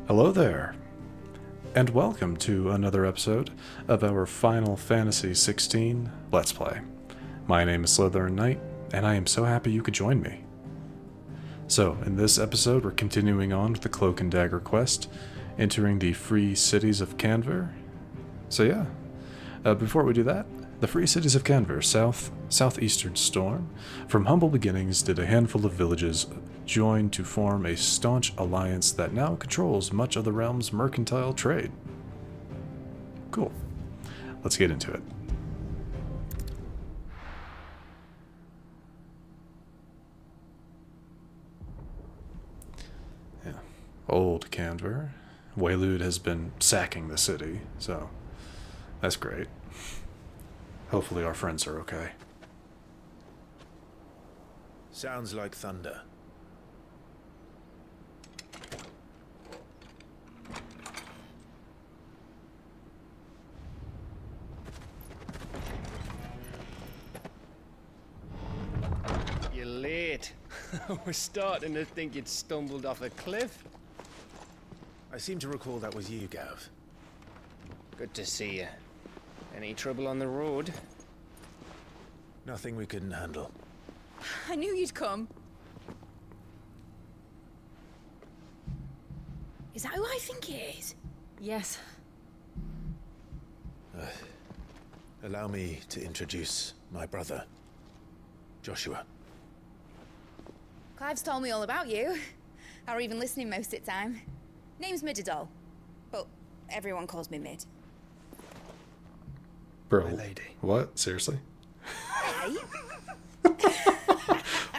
Hello there, and welcome to another episode of our Final Fantasy XVI Let's Play. My name is Slytherin Knight, and I am so happy you could join me. So, in this episode, we're continuing on with the Cloak and Dagger quest, entering the Free Cities of Canver. So yeah, before we do that, the Free Cities of Canver, southeastern Storm. From humble beginnings did a handful of villages join to form a staunch alliance that now controls much of the realm's mercantile trade. Cool. Let's get into it. Yeah. Old Canver. Waylude has been sacking the city, so that's great. Hopefully our friends are okay. Sounds like thunder. You're late. We're starting to think you'd stumbled off a cliff. I seem to recall that was you, Gav. Good to see you. Any trouble on the road? Nothing we couldn't handle. I knew you'd come. Is that who I think it is? Yes. Allow me to introduce my brother, Joshua. Clive's told me all about you. Or even listening most of the time. Name's Mididol. But everyone calls me Mid. Bro, My lady. what? Seriously? Hey?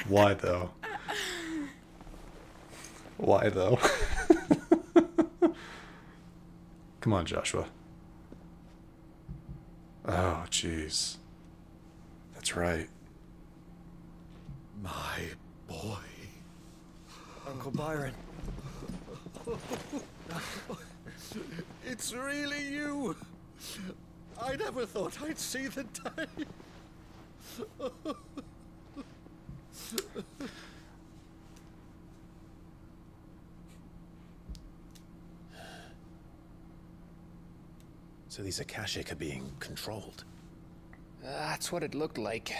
Why though? Why though? Come on, Joshua. Oh, jeez. That's right. My boy. Uncle Byron. It's really you! I never thought I'd see the day. So these Akashic are being controlled. That's what it looked like.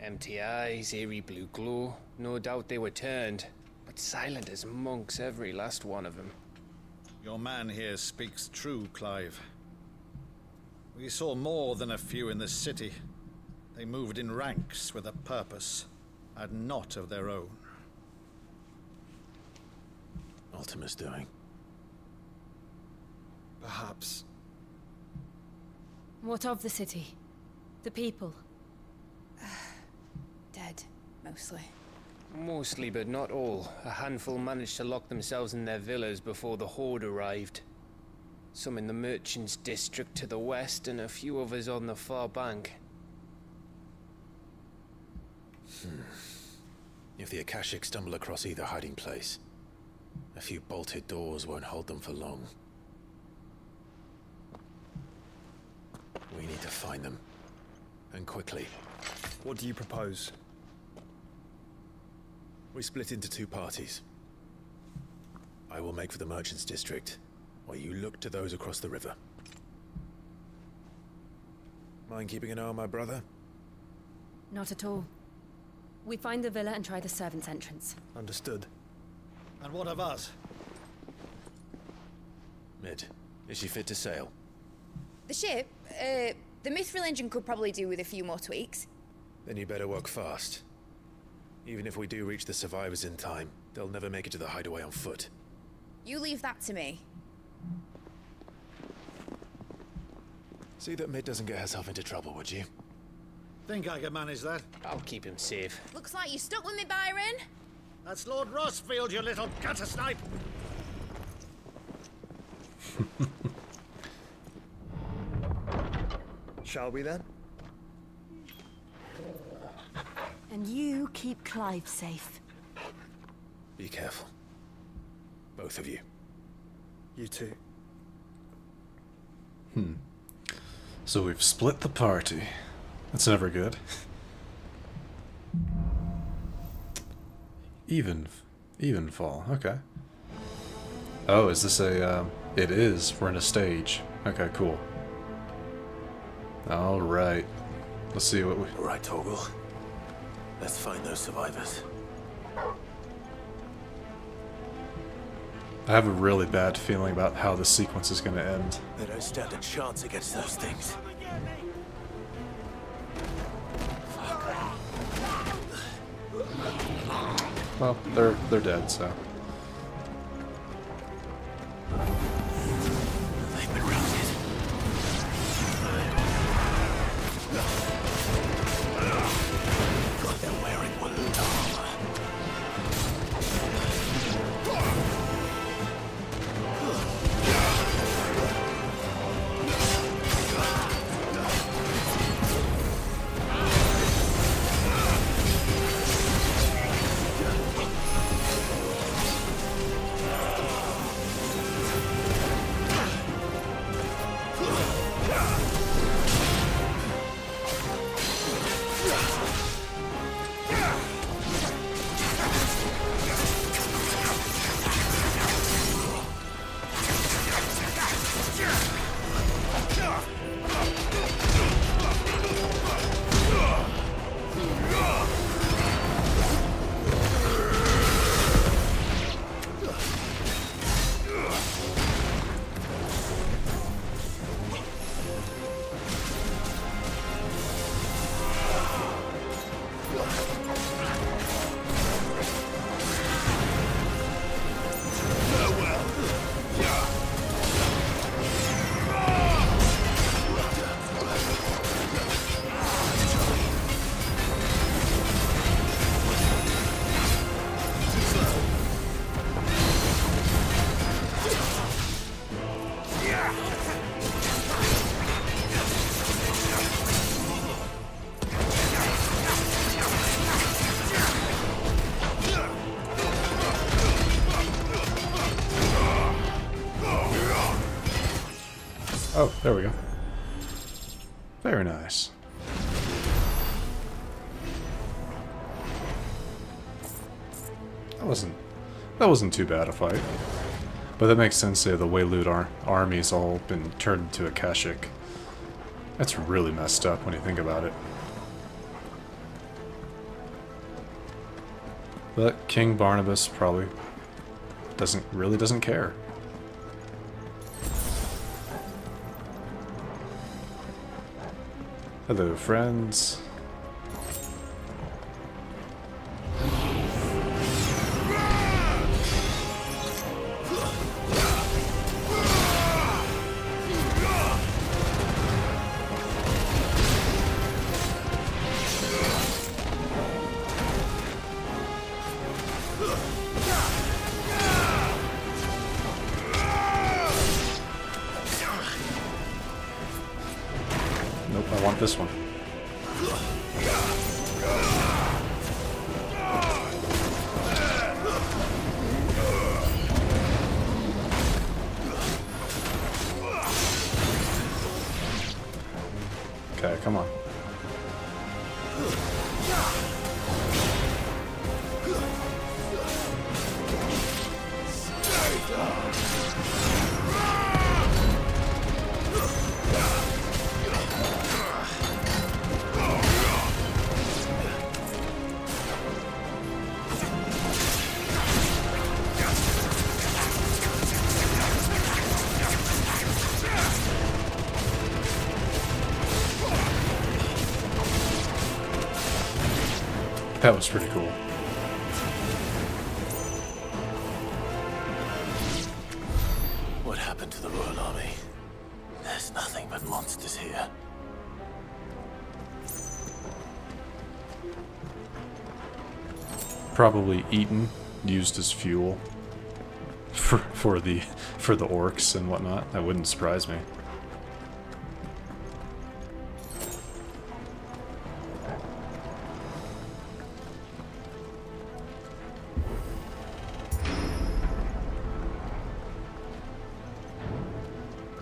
Empty eyes, eerie blue glow. No doubt they were turned, but silent as monks, every last one of them. Your man here speaks true, Clive. We saw more than a few in this city. They moved in ranks with a purpose, and not of their own. Ultima's doing. Perhaps. What of the city? The people? Dead, mostly. Mostly, but not all. A handful managed to lock themselves in their villas before the Horde arrived. Some in the Merchants District to the west, and a few others on the far bank. If the Akashic stumble across either hiding place, a few bolted doors won't hold them for long. We need to find them. And quickly. What do you propose? We split into two parties. I will make for the Merchants District, while you look to those across the river. Mind keeping an eye on my brother? Not at all. We find the villa and try the servants' entrance. Understood. And what of us? Mid, is she fit to sail? The ship? The Mithril engine could probably do with a few more tweaks. Then you better work fast. Even if we do reach the survivors in time, they'll never make it to the hideaway on foot. You leave that to me. See that Mid doesn't get herself into trouble, would you? Think I can manage that? I'll keep him safe. Looks like you stuck with me, Byron. That's Lord Rossfield, you little gutter snipe! Shall we then? And you keep Clive safe. Be careful. Both of you. You too. So we've split the party. That's never good. Even fall. Okay. Oh, is this a, it is. We're in a stage. Okay, cool. Alright. Let's see what we... All right, Torgal. Let's find those survivors. I have a really bad feeling about how this sequence is going to end. They don't stand a chance against those things. Well, they're dead, so... They've been routed. God, they're wearing Waloed armor. Oh, there we go. Very nice. That wasn't too bad a fight. But that makes sense, the Waloed army's all been turned into Akashic. That's really messed up when you think about it. But King Barnabas probably doesn't care. Hello, friends. Nope, I want this one. Okay, come on. That was pretty cool. What happened to the Royal Army? There's nothing but monsters here. Probably eaten, used as fuel for the orcs and whatnot. That wouldn't surprise me.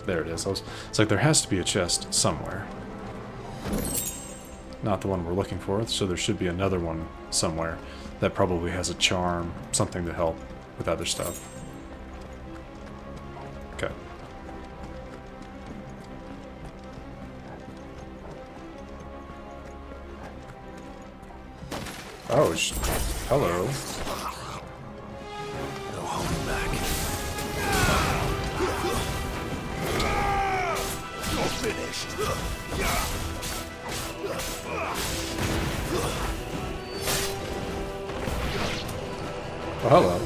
There it is. It's like there has to be a chest somewhere. Not the one we're looking for, so there should be another one somewhere that probably has a charm, something to help with other stuff. Okay. Oh, hello. No holding back. You're finished. Oh, hello.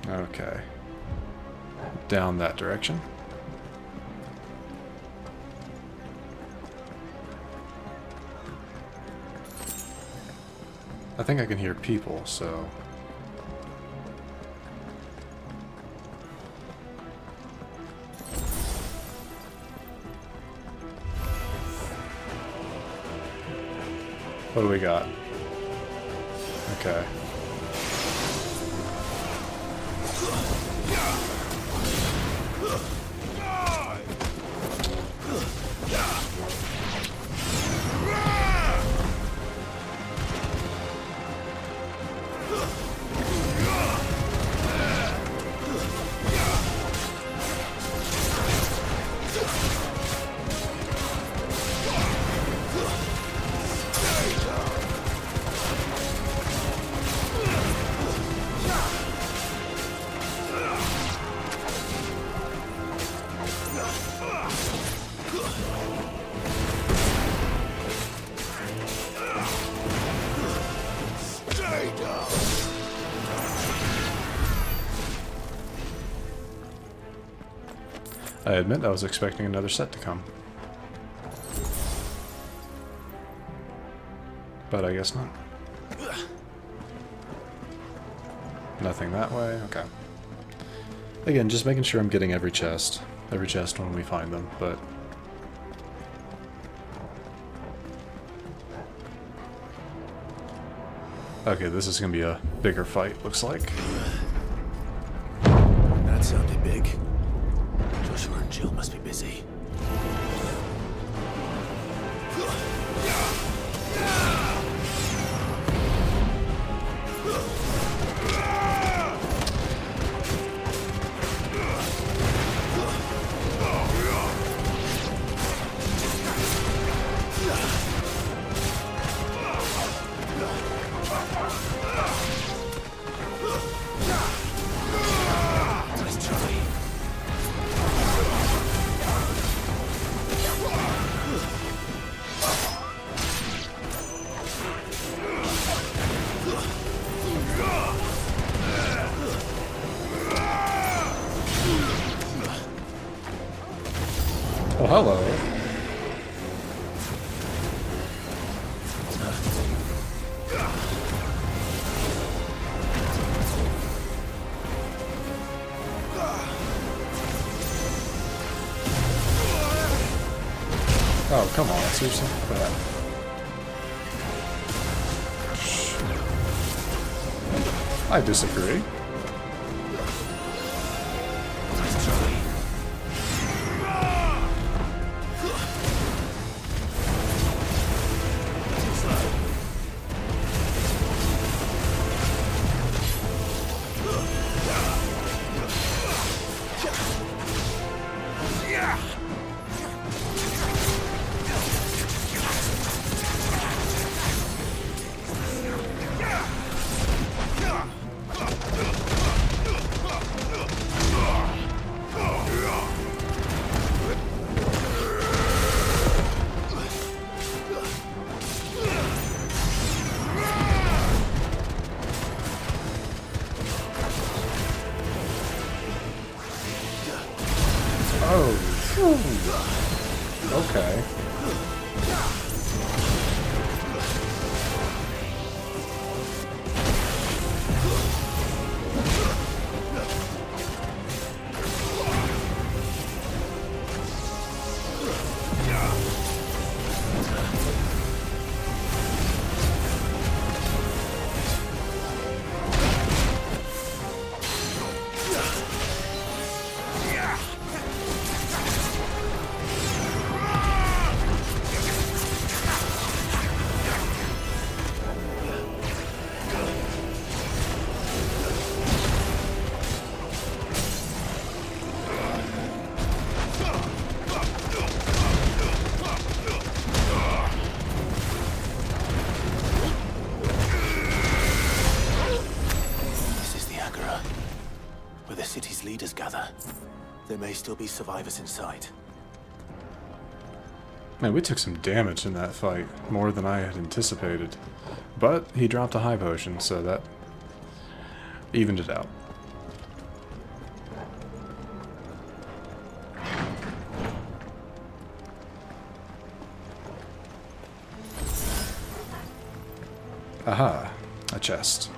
Okay. Down that direction. I think I can hear people, so... What do we got? Okay. I admit I was expecting another set to come. But I guess not. Nothing that way, okay. Again, just making sure I'm getting every chest when we find them, but... Okay, this is gonna be a bigger fight, looks like. That sounded big. Joshua and Jill must be busy. Oh, hello. Oh, come on, seriously? Bad. I disagree. Oh. Okay. Leaders gather. There may still be survivors inside. Man, we took some damage in that fight, more than I had anticipated. But he dropped a high potion, so that evened it out. Aha, a chest.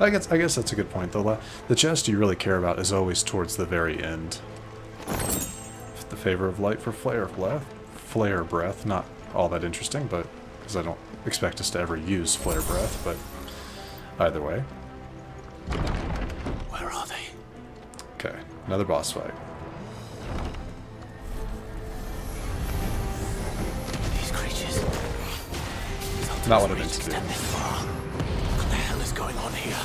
I guess that's a good point. The chest you really care about is always towards the very end. The favor of light for flare breath. Not all that interesting, but because I don't expect us to ever use flare breath. But either way. Where are they? Okay, another boss fight. These creatures. Not what I meant to do. What the hell is going on here?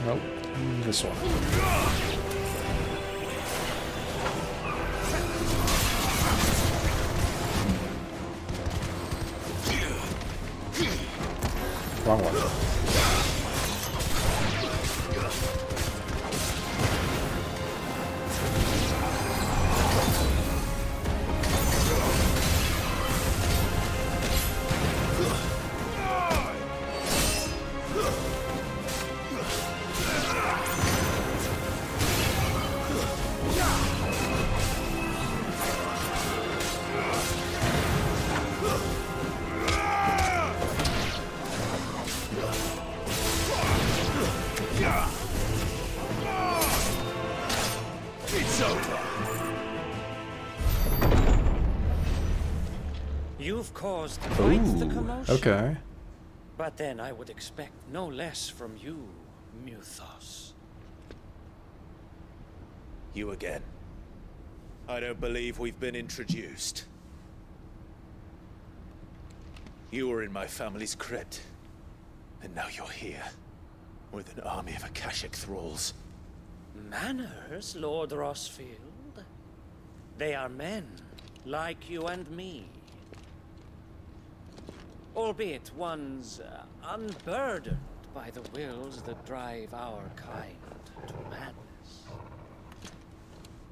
Nope, this one. Wrong one. You've caused quite the commotion. Okay. But then I would expect no less from you, Muthos. You again. I don't believe we've been introduced. You were in my family's crypt, and now you're here, with an army of Akashic thralls. Manners, Lord Rosfield. They are men, like you and me. Albeit ones unburdened by the wills that drive our kind to madness.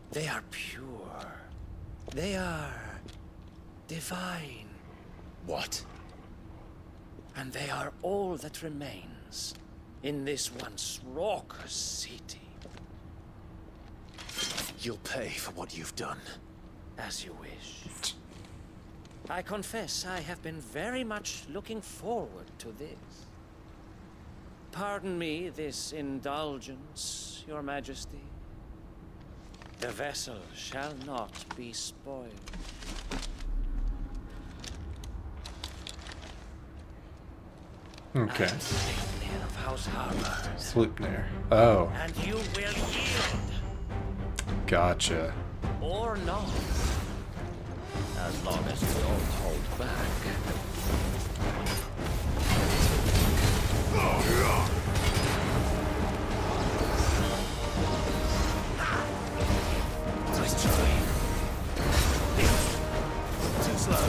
They are pure. They are divine. What? And they are all that remains in this once raucous city. You'll pay for what you've done. As you wish. I confess I have been very much looking forward to this. Pardon me this indulgence, Your Majesty. The vessel shall not be spoiled. Okay. Sleipnir of House Harbor. Sleipnir. Oh. And you will yield. Gotcha. or not. As long as you don't hold back. Nice try. Too slow.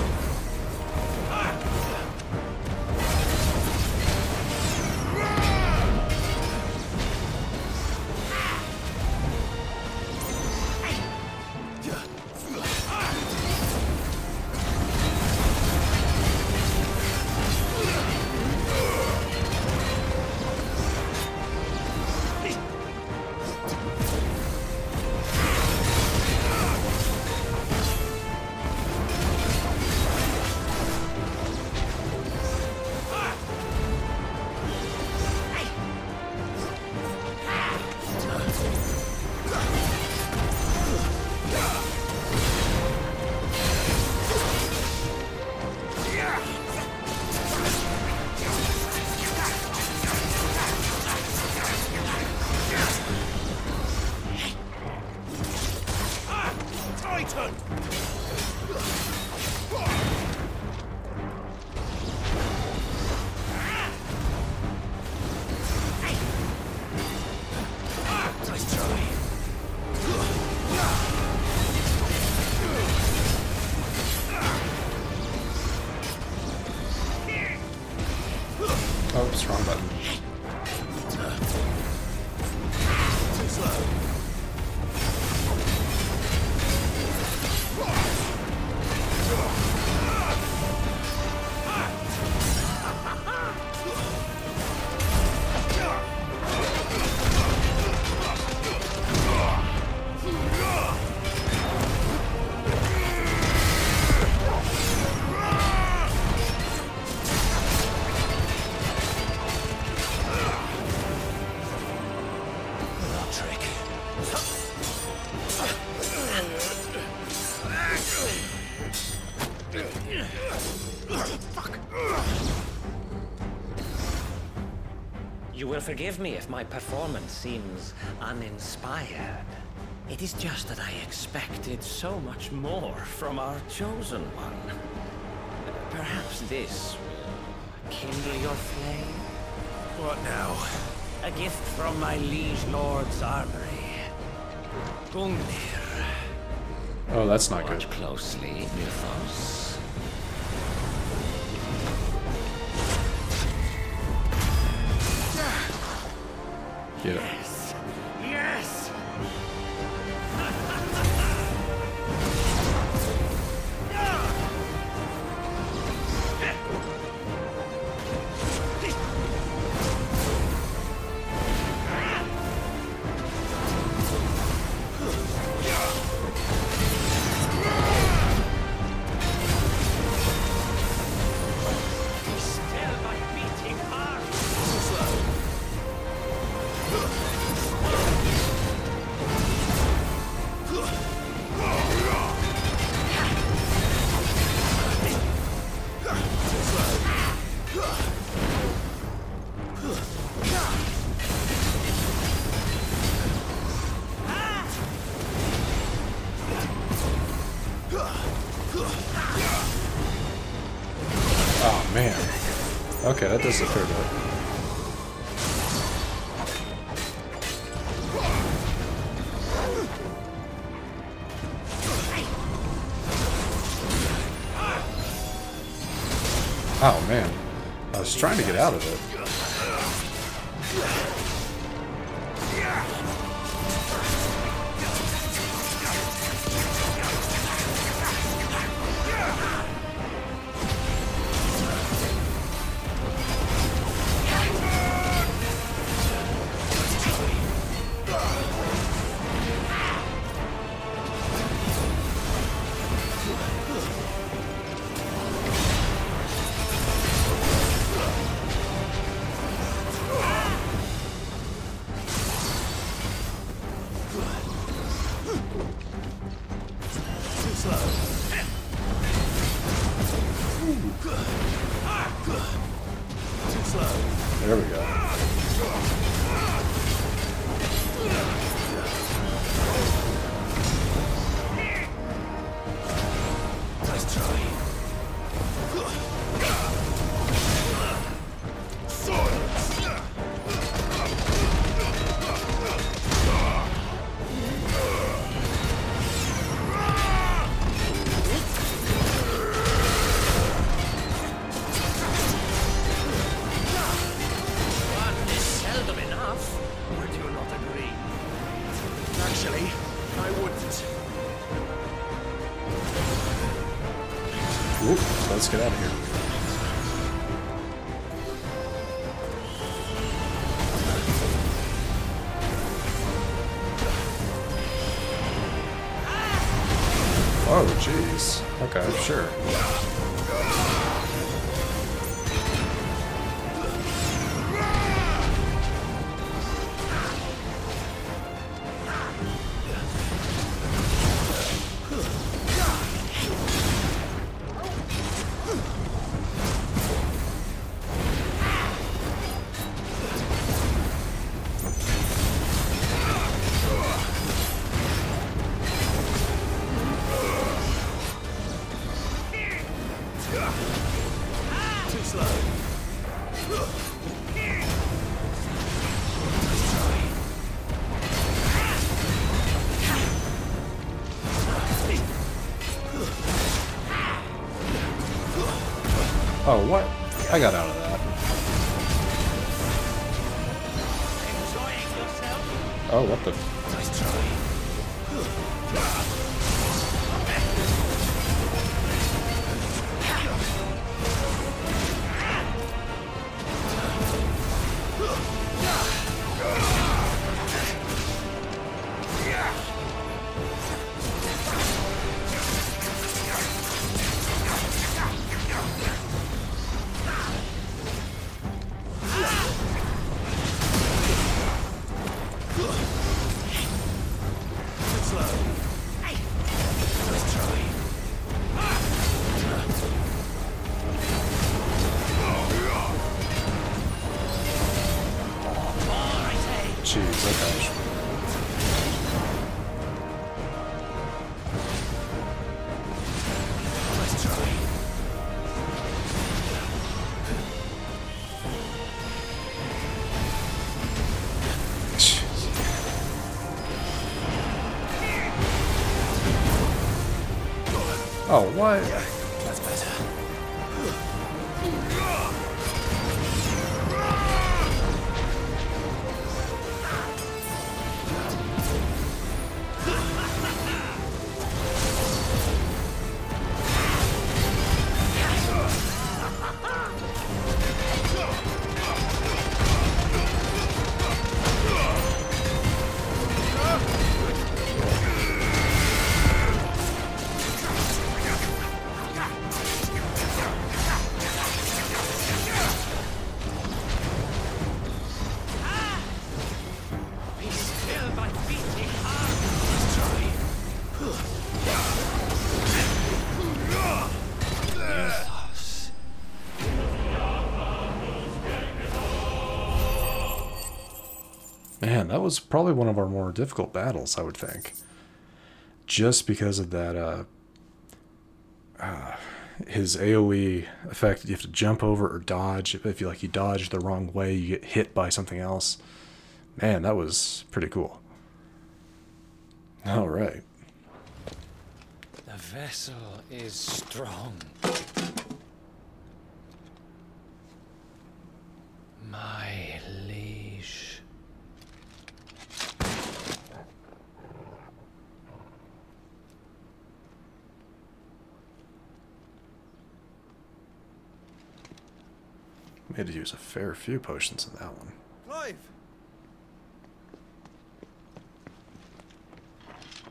Oops, wrong button. Too slow. You will forgive me if my performance seems uninspired. It is just that I expected so much more from our chosen one. Perhaps this will kindle your flame? What now? A gift from my liege lord's armory. Gungnir. Oh, that's not good. Watch closely, Mythos. Get it. Yes! Yes! Still my beating heart! Too slow. Oh, man. Okay, that does a fair bit. Oh, man. I was trying to get out of it. Actually, I wouldn't. Oop, let's get out of here. Oh, jeez. Okay, sure. Too slow. Oh, what? I got out of that. Oh, what the? Nice try. Jeez, okay. Oh, what? That's better. Man, that was probably one of our more difficult battles, I would think. Just because of that, his AoE effect, you have to jump over or dodge. If you dodge the wrong way, you get hit by something else. Man, that was pretty cool. All right. The vessel is strong. My liege. Made to use a fair few potions in that one. Clive!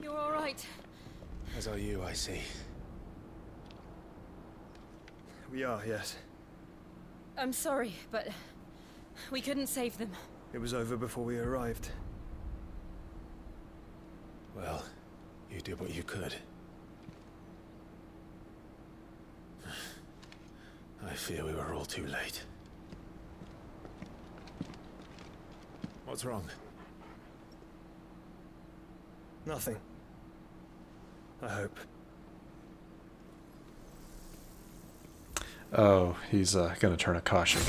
You're all right. As are you, I see. We are, yes. I'm sorry, but we couldn't save them. It was over before we arrived. Well, you did what you could. I fear we were all too late. What's wrong? Nothing. I hope. Oh, he's gonna turn Akashic.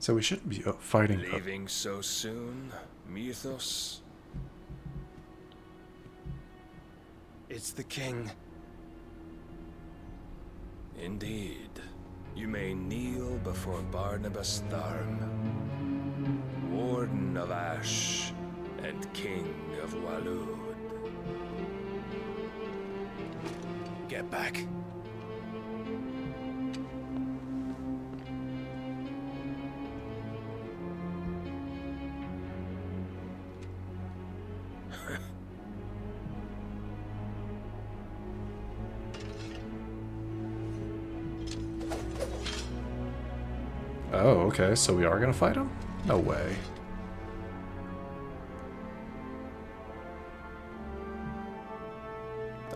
So we shouldn't be fighting. Leaving so soon, Mythos? It's the king. Indeed. You may kneel before Barnabas Tharm, Warden of Ash and King of Waloed. Get back. Oh, okay, so we are gonna fight him? No way.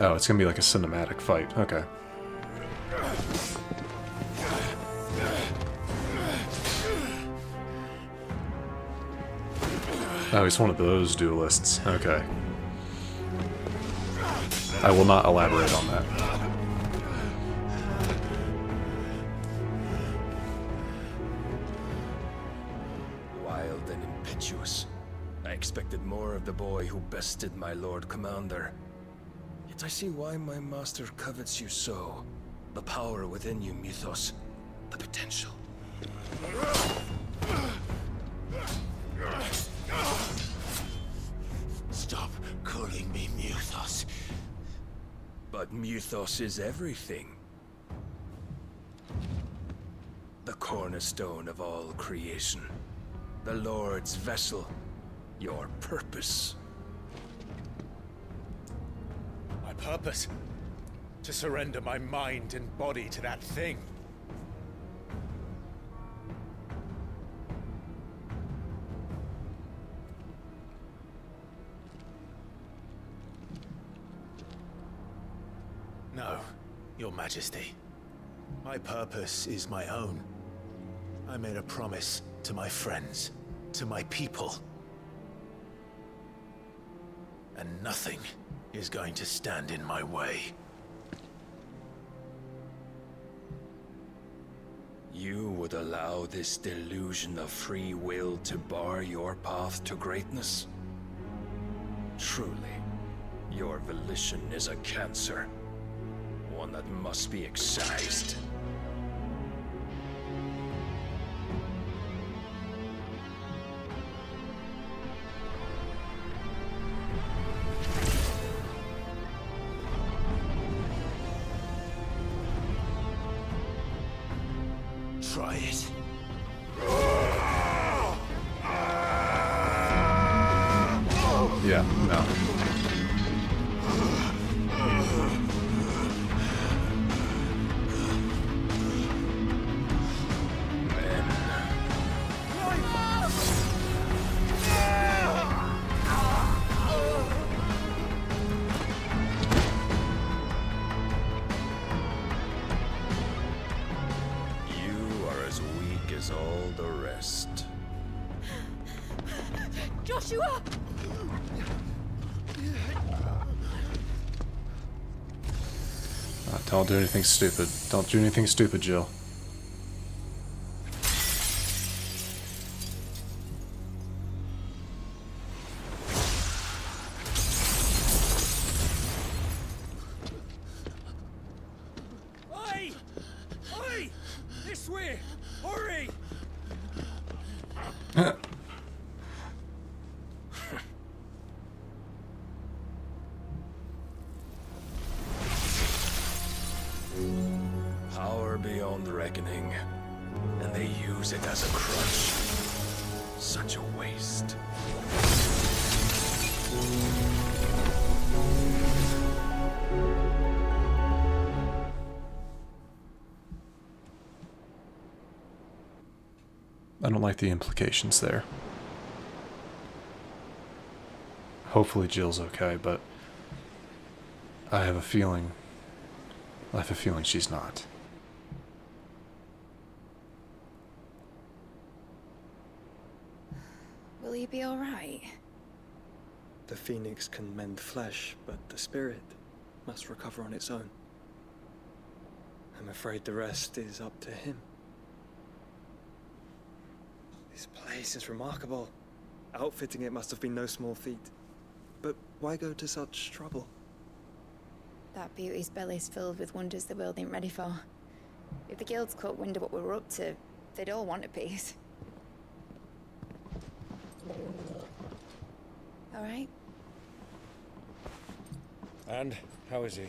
Oh, it's gonna be like a cinematic fight. Okay. Oh, he's one of those duelists. Okay. I will not elaborate on that. Wild and impetuous. I expected more of the boy who bested my Lord Commander. Yet I see why my master covets you so. The power within you, Mythos. The potential. Stop calling me Mythos. But Mythos is everything. The cornerstone of all creation. The Lord's vessel. Your purpose. My purpose? To surrender my mind and body to that thing. No, Your Majesty. My purpose is my own. I made a promise to my friends, to my people. And nothing is going to stand in my way. You would allow this delusion of free will to bar your path to greatness? Truly, your volition is a cancer. One that must be excised. Try it. Yeah, no. You are as weak as all the rest. Joshua! Don't do anything stupid. Don't do anything stupid, Jill. Oi! Oi! This way! Hurry! Power beyond reckoning, and they use it as a crutch. Such a waste. I don't like the implications there. Hopefully Jill's okay, but I have a feeling she's not. Will he be alright? The Phoenix can mend flesh, but the spirit must recover on its own. I'm afraid the rest is up to him. This place is remarkable. Outfitting it must have been no small feat. But why go to such trouble? That beauty's belly's filled with wonders the world ain't ready for. If the guilds caught wind of what we were up to, they'd all want a piece. All right? And how is he?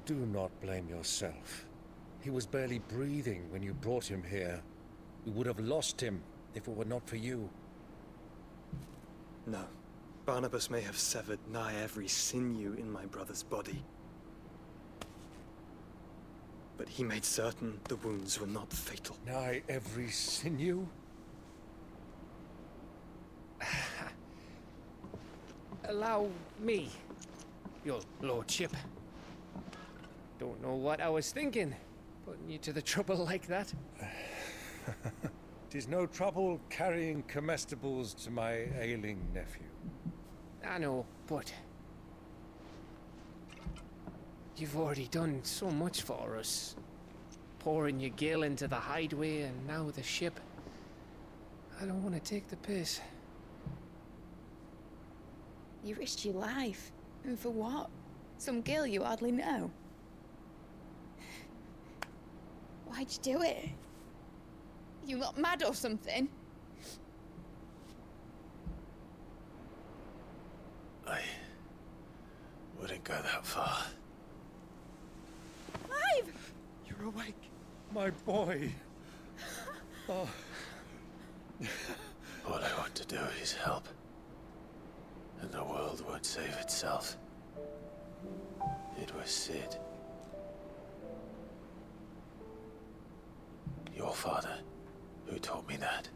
Do not blame yourself. He was barely breathing when you brought him here. We would have lost him if it were not for you. No. Barnabas may have severed nigh every sinew in my brother's body. But he made certain the wounds were not fatal. Nigh every sinew? Allow me, your lordship. Don't know what I was thinking, putting you to the trouble like that. 'Tis no trouble carrying comestibles to my ailing nephew. I know, but you've already done so much for us. Pouring your gil into the hideaway and now the ship. I don't want to take the piss. You risked your life. And for what? Some girl you hardly know. Why'd you do it? You not mad or something? I wouldn't go that far. Clive! You're awake, my boy. Oh. All I want to do is help. And the world won't save itself. It was Cid. Your father, who taught me that.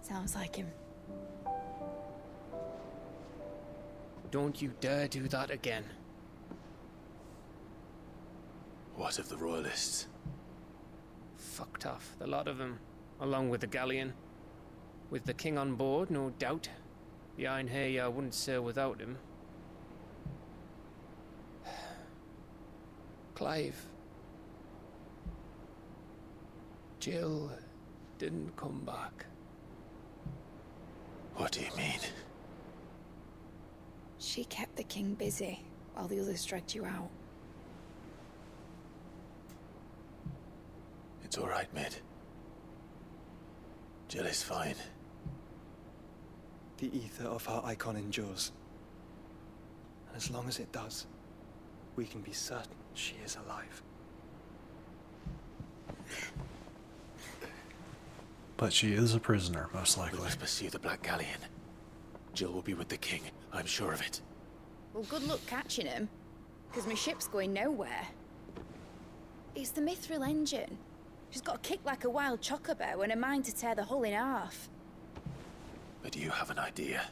Sounds like him. Don't you dare do that again. What of the Royalists? Fucked off, the lot of them, along with the galleon. With the king on board, no doubt. Behind here, I wouldn't sail without him. Clive. Jill didn't come back. What do you mean? She kept the king busy while the others dragged you out. It's all right, Mid. Jill is fine. The ether of her icon endures. And as long as it does, we can be certain she is alive. But she is a prisoner, most likely. We must pursue the Black Galleon. Jill will be with the king, I'm sure of it. Well, good luck catching him, because my ship's going nowhere. It's the Mithril engine. She's got a kick like a wild chocobo and a mind to tear the hull in half. But do you have an idea?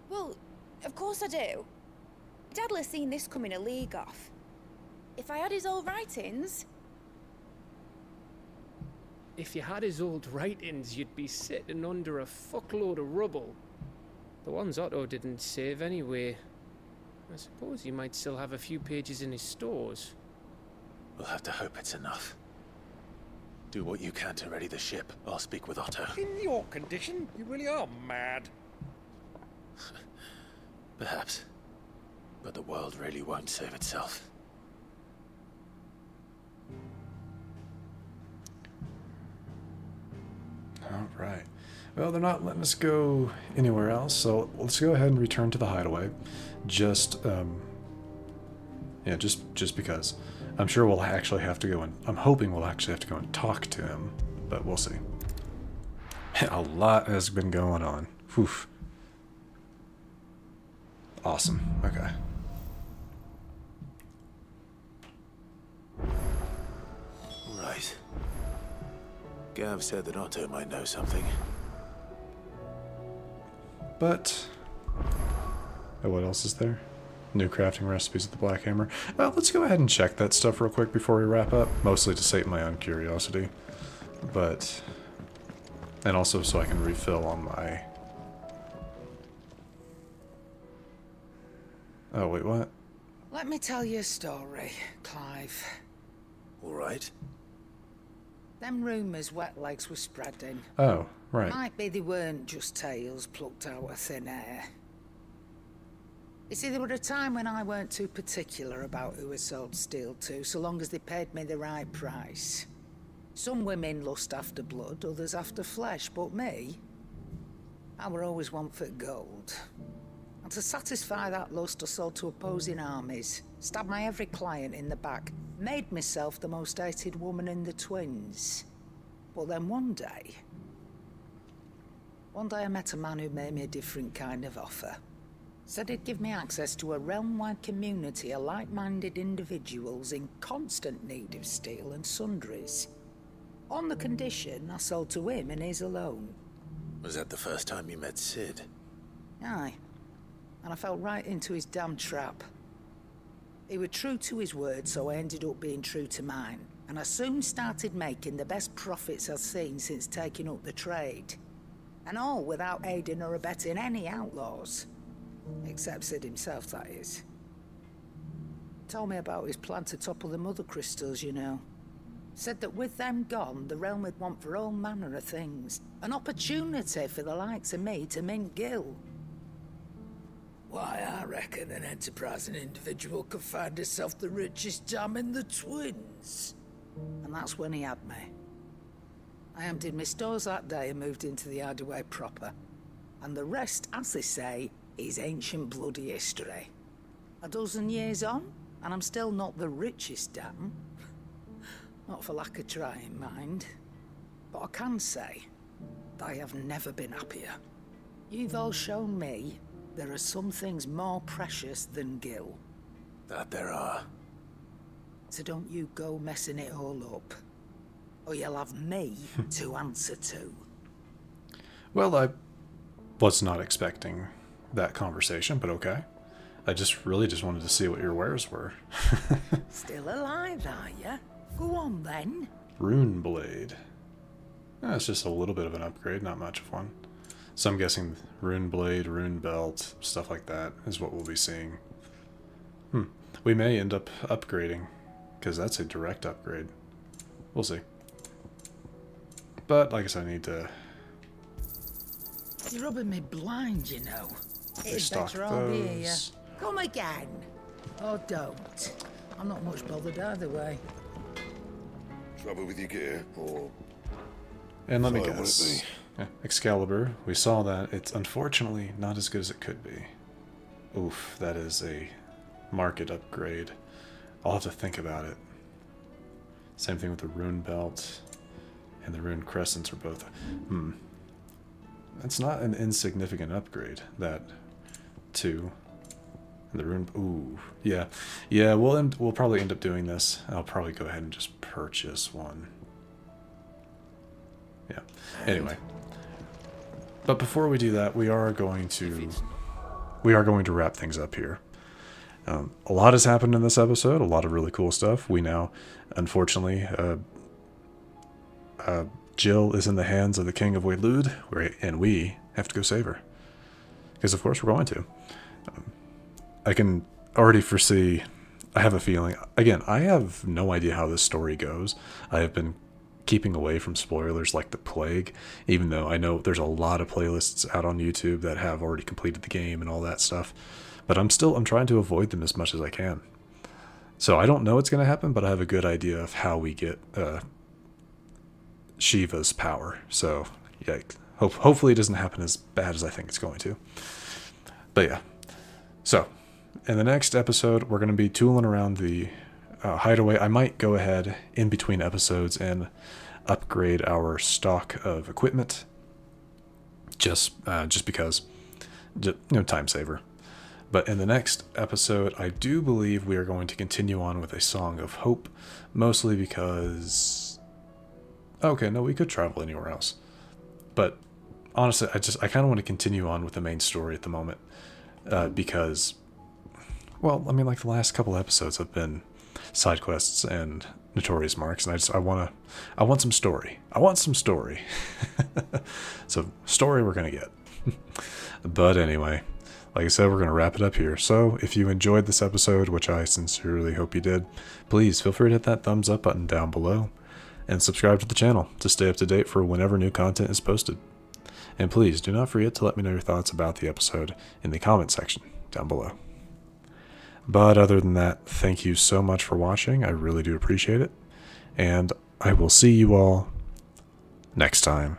Well, of course I do. Dad'll have seen this coming a league off. If I had his old writings... If you had his old writings, you'd be sitting under a fuckload of rubble. The ones Otto didn't save anyway. I suppose he might still have a few pages in his stores. We'll have to hope it's enough. Do what you can to ready the ship. I'll speak with Otto. In your condition, you really are mad. Perhaps. But the world really won't save itself. All right. Well, they're not letting us go anywhere else, so let's go ahead and return to the hideaway. Just because. I'm sure we'll actually have to go and... I'm hoping we'll actually have to go and talk to him, but we'll see. A lot has been going on. Whew. Awesome. Okay. Right. Gav said that Otto might know something. But... oh, what else is there? New crafting recipes with the Black Hammer. Let's go ahead and check that stuff real quick before we wrap up. Mostly to sate my own curiosity. But... and also so I can refill on my... oh, wait, what? Let me tell you a story, Clive. All right. Them rumours Wetlegs were spreading. Oh, right. Might be they weren't just tales plucked out of thin air. You see, there were a time when I weren't too particular about who I sold steel to, so long as they paid me the right price. Some women lust after blood, others after flesh, but me, I were always one for gold. And to satisfy that lust, I sold to opposing armies, stabbed my every client in the back, made myself the most hated woman in the twins. But then one day I met a man who made me a different kind of offer. Said he'd give me access to a realm-wide community of like-minded individuals in constant need of steel and sundries. On the condition I sold to him and his alone. Was that the first time you met Sid? Aye. And I fell right into his damn trap. He was true to his word, so I ended up being true to mine. And I soon started making the best profits I've seen since taking up the trade. And all without aiding or abetting any outlaws. Except Sid himself, that is. Told me about his plan to topple the mother crystals, you know. Said that with them gone, the realm would want for all manner of things. An opportunity for the likes of me to mint gil. Why, I reckon an enterprising individual could find himself the richest dam in the twins. And that's when he had me. I emptied my stores that day and moved into the Hideaway proper. And the rest, as they say, is ancient bloody history. A dozen years on, and I'm still not the richest dam. Not for lack of trying, mind. But I can say that I have never been happier. You've all shown me there are some things more precious than gil. That there are. So don't you go messing it all up. Or you'll have me to answer to. Well, I was not expecting that conversation, but okay. I really just wanted to see what your wares were. Still alive, are ya? Go on, then. Rune Blade. It's just a little bit of an upgrade, not much of one. So I'm guessing Rune Blade, Rune Belt, stuff like that is what we'll be seeing. We may end up upgrading, because that's a direct upgrade. We'll see. But, like I said, I need to... You're rubbing me blind, you know. It's stock better I'll be here. those. Come again. Or don't. I'm not much bothered either way. Trouble with your gear, or... And let me Sorry, guess. Yeah, Excalibur, we saw that. It's unfortunately not as good as it could be. Oof, that is a market upgrade. I'll have to think about it. Same thing with the Rune Belt and the Rune Crescents are both... That's not an insignificant upgrade, that too. And the Rune... Ooh, yeah. Yeah, we'll probably end up doing this. I'll probably go ahead and just purchase one. Yeah. Anyway. But before we do that, we are going to wrap things up here. A lot has happened in this episode, a lot of really cool stuff. We now, unfortunately, Jill is in the hands of the King of Waylude, and we have to go save her. Because, of course, we're going to. I can already foresee, I have a feeling, again, I have no idea how this story goes. I have been keeping away from spoilers like the plague, even though I know there's a lot of playlists out on YouTube that have already completed the game and all that stuff. But I'm trying to avoid them as much as I can. So I don't know what's going to happen, but I have a good idea of how we get Shiva's power. So, yeah, hopefully it doesn't happen as bad as I think it's going to. But yeah. So, in the next episode, we're going to be tooling around the Hideaway. I might go ahead in between episodes and upgrade our stock of equipment. Just because, time saver. But in the next episode, I do believe we are going to continue on with a Song of Hope, mostly because... Okay, no, we could travel anywhere else. But honestly, I kind of want to continue on with the main story at the moment, because, well, I mean, like the last couple episodes have been side quests and Notorious Marks, and I want some story. I want some story. So, story we're going to get. But anyway... Like I said, we're going to wrap it up here. So, if you enjoyed this episode, which I sincerely hope you did, please feel free to hit that thumbs up button down below. and subscribe to the channel to stay up to date for whenever new content is posted. And please do not forget to let me know your thoughts about the episode in the comment section down below. But other than that, thank you so much for watching. I really do appreciate it. And I will see you all next time.